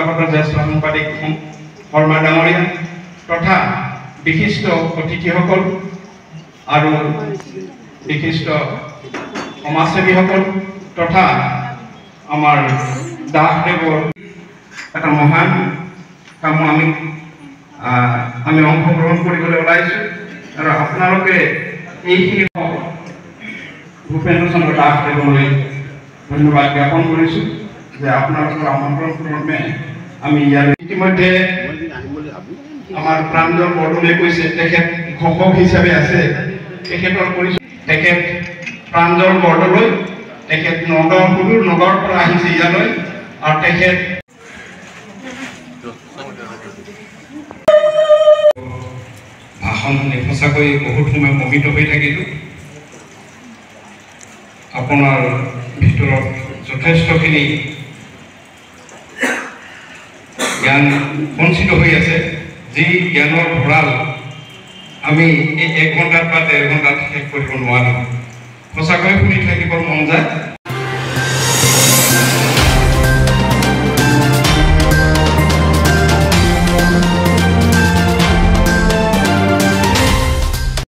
সভাপতি জ্যেষ্ঠ সাংবাদিক শৰ্মা ডাঙৰীয়া তথা বিশিষ্ট অতিথিসকল আৰু বিশিষ্ট সমাজসেৱীসকল তথা আমাৰ দাসদেৱৰ এটা মহান কাম আমি অংশগ্ৰহণ কৰিবলৈ ওলাইছোঁ আৰু আপোনালোকে এইখিনি ভূপেন্দ্ৰ চন্দ্ৰ দাসদেৱলৈ ধন্যবাদ জ্ঞাপন কৰিছোঁ যে আপোনালোকৰ আমন্ত্ৰণ ক্ৰমে আমি ইয়ালৈ ইতিমধ্যে আমাৰ প্ৰাঞ্জল বৰদলৈ কৈছে তেখেত ঘোষক হিচাপে আছে তেখেতৰ পৰিচয় তেখেত প্ৰাঞ্জল বৰদলৈ তেখেত সুদূৰ নগৰৰ পৰা আহিছে ইয়ালৈ আৰু তেখেত ভাষণ শুনি সঁচাকৈ বহুত সময় মোহিত হৈ থাকিলোঁ আপোনাৰ ভিতৰত যথেষ্টখিনি জ্ঞান সঞ্চিত হৈ আছে যি জ্ঞানৰ ভঁৰাল আমি এই 1 ঘণ্টাত বা 1.5 ঘণ্টাত শেষ কৰিব নোৱাৰোঁ সঁচাকৈ শুনি থাকিবৰ মন যায়।